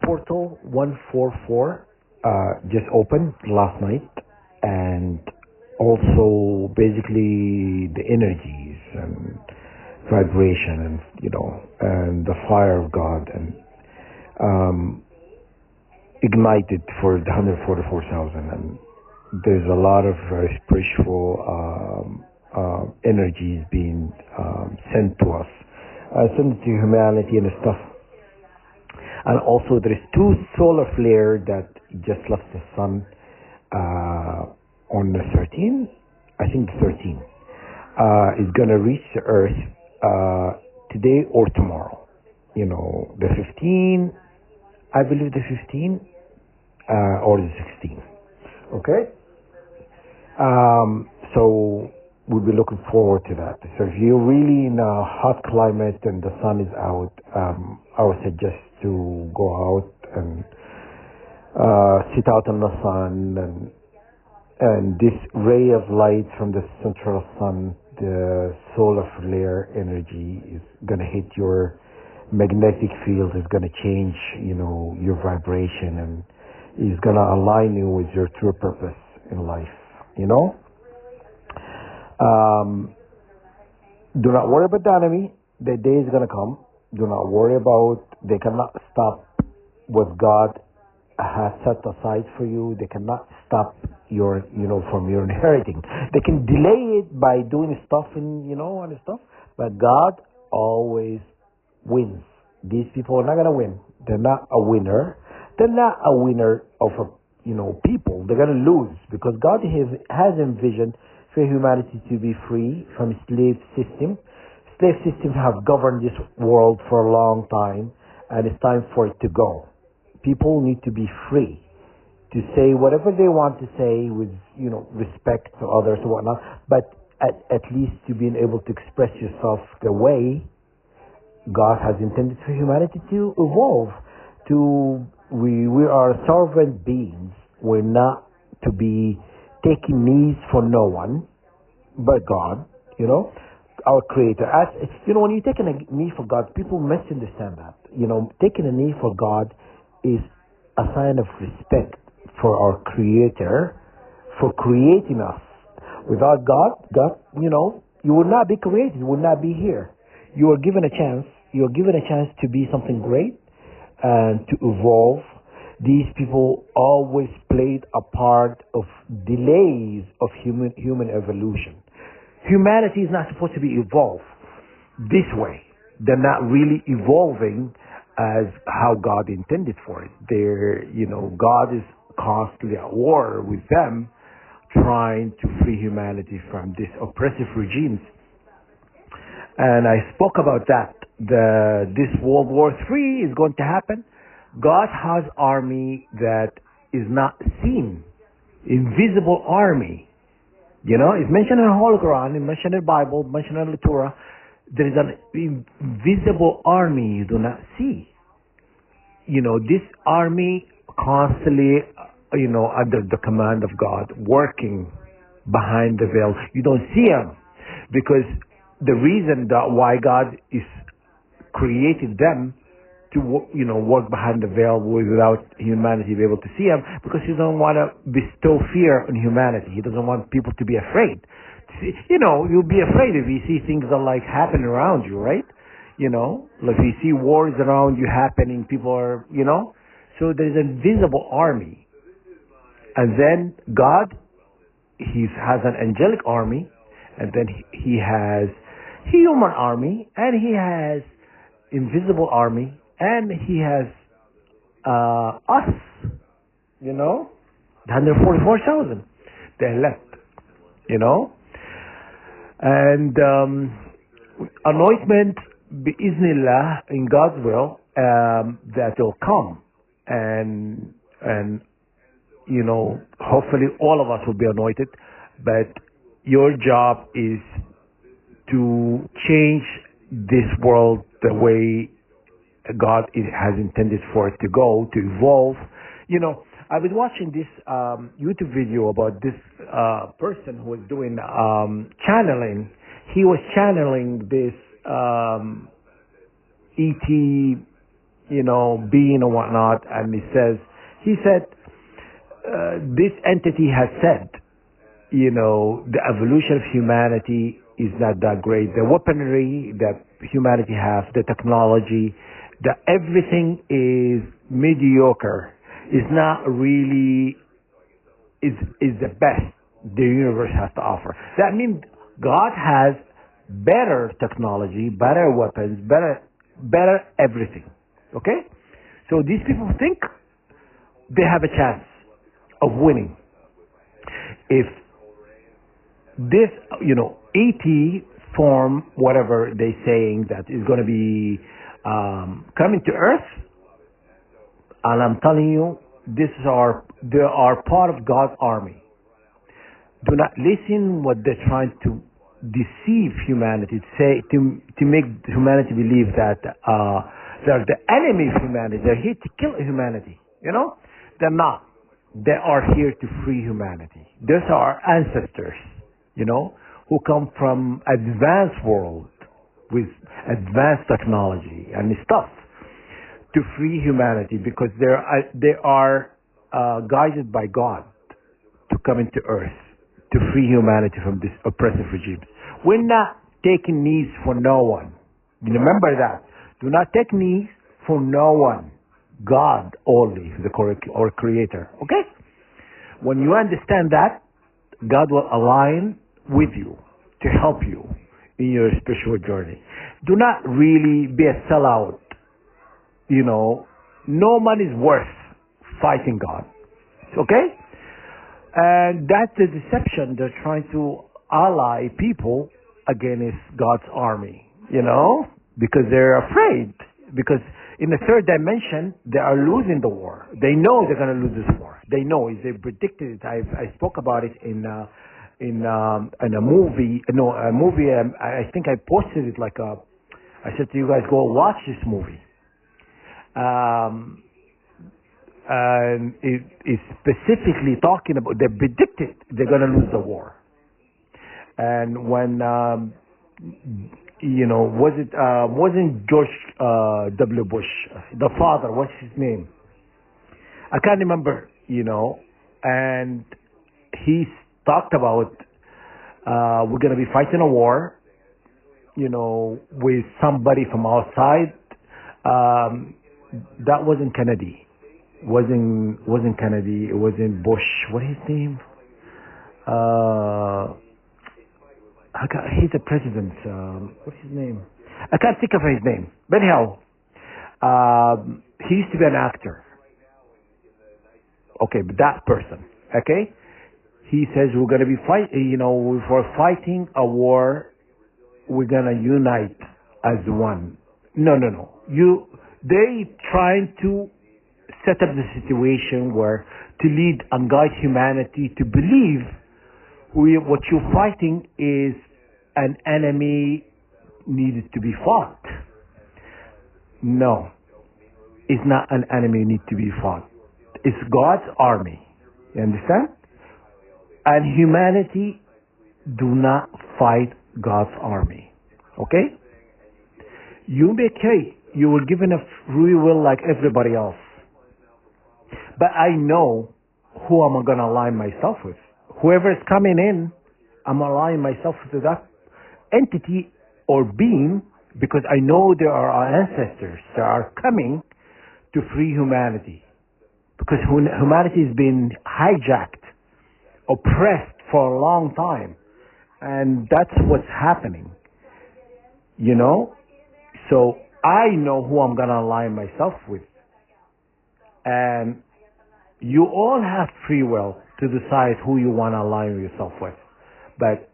portal 144 just opened last night, and also basically the energies and vibration and and the fire of God and ignited for the 144,000, and there's a lot of very spiritual energies being sent to us, sent to humanity and stuff. And also there is two solar flare that just left the sun on the 13th, I think the 13th, is going to reach the earth today or tomorrow. The 15th, I believe the 15th or the 16th. Okay? So we'll be looking forward to that. So if you're really in a hot climate and the sun is out, I would suggest to go out and sit out in the sun, and this ray of light from the central sun, the solar flare energy, is going to hit your magnetic field, is going to change your vibration, and is going to align you with your true purpose in life. Do not worry about the enemy. The day is going to come. Do not worry about, they cannot stop what God has set aside for you. They cannot stop your, from your inheriting. They can delay it by doing stuff and stuff, but God always wins. These people are not going to win. They're not a winner. They're not a winner of people. They're going to lose, because God has envisioned for humanity to be free from slave system. Slave systems have governed this world for a long time, and it's time for it to go. People need to be free to say whatever they want to say with, respect to others and whatnot, but at least to being able to express yourself the way God has intended for humanity to evolve. We are servant beings. We're not to be taking knees for no one but God, our Creator. As when you take a knee for God, people misunderstand that. Taking a knee for God is a sign of respect for our Creator, for creating us. Without God, you would not be created, you would not be here. You are given a chance. You are given a chance to be something great and to evolve. These people always played a part of delays of human evolution. Humanity is not supposed to be evolved this way. They're not really evolving as how God intended for it. God is constantly at war with them, trying to free humanity from these oppressive regimes. And I spoke about that. This World War III is going to happen. God has army that is not seen, invisible army. It's mentioned in the Holy Quran, it's mentioned in the Bible, mentioned in the Torah. There is an invisible army you do not see. This army constantly, under the command of God, working behind the veil. You don't see them, because the reason that why God is created them to work behind the veil without humanity be able to see him, because he doesn't want to bestow fear on humanity. He doesn't want people to be afraid. You'll be afraid if you see things that happen around you, right? Like if you see wars around you happening, people are, so there's an invisible army. And then God, he has an angelic army, and then he has human army, and he has invisible army, and he has us, the 144,000, the elect, and anointment, bi'iznillah, in God's will, that will come, and hopefully all of us will be anointed, but your job is to change this world the way God has intended for it to go, to evolve. I've been watching this YouTube video about this person who was doing channeling. He was channeling this ET, being and whatnot, and he said, this entity has said, the evolution of humanity is not that great. The weaponry that humanity has, the technology, everything is mediocre. Is not really is the best the universe has to offer. That means God has better technology, better weapons, better everything. Okay? So these people think they have a chance of winning. If this, ET form, whatever they saying that is going to be coming to Earth, and I'm telling you, they are part of God's army. Do not listen what they're trying to deceive humanity, to make humanity believe that they're the enemy of humanity. They're here to kill humanity. They're not. They are here to free humanity. These are our ancestors, who come from advanced world with advanced technology and stuff to free humanity, because they are guided by God to come into Earth to free humanity from this oppressive regime. We're not taking knees for no one. Remember that. Do not take knees for no one. God only, or creator. Okay? When you understand that, God will align with you to help you in your spiritual journey. Do not really be a sellout. No man is worth fighting God. Okay? And that's the deception. They're trying to ally people against God's army, because they're afraid. Because in the third dimension, they are losing the war. They know they're going to lose this war. They know it. They predicted it. I spoke about it in a movie. No, a movie. I think I posted it I said to you guys, go watch this movie. And it is specifically talking about, they predicted they're going to lose the war. And when, wasn't George W. Bush, the father, what's his name? I can't remember, and he talked about, we're going to be fighting a war, with somebody from outside. That wasn't Kennedy. Wasn't Kennedy. It wasn't Bush. What is his name? He's the president. What's his name? I can't think of his name. But anyhow, he used to be an actor. Okay, but that person. Okay, he says we're going to be we're fighting a war. We're going to unite as one. No. They trying to set up the situation where to lead and guide humanity to believe what you're fighting is an enemy needed to be fought. No, it's not an enemy need to be fought. It's God's army. You understand? And humanity do not fight God's army. Okay? You may carry. You were given a free will like everybody else. But I know who I'm going to align myself with. Whoever is coming in, I'm aligning myself with that entity or being, because I know there are our ancestors that are coming to free humanity. Because humanity has been hijacked, oppressed for a long time. And that's what's happening. So I know who I'm going to align myself with. And you all have free will to decide who you want to align yourself with. But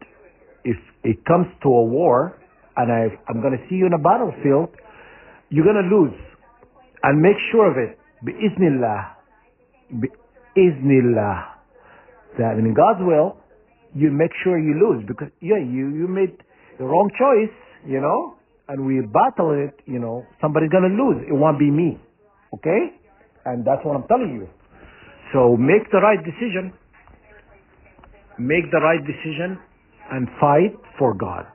if it comes to a war, and I'm going to see you in a battlefield, you're going to lose. And make sure of it. Bi-iznillah. That in God's will, you make sure you lose. Because, you made the wrong choice, and we battle it, somebody's going to lose. It won't be me. Okay? And that's what I'm telling you. So make the right decision. Make the right decision and fight for God.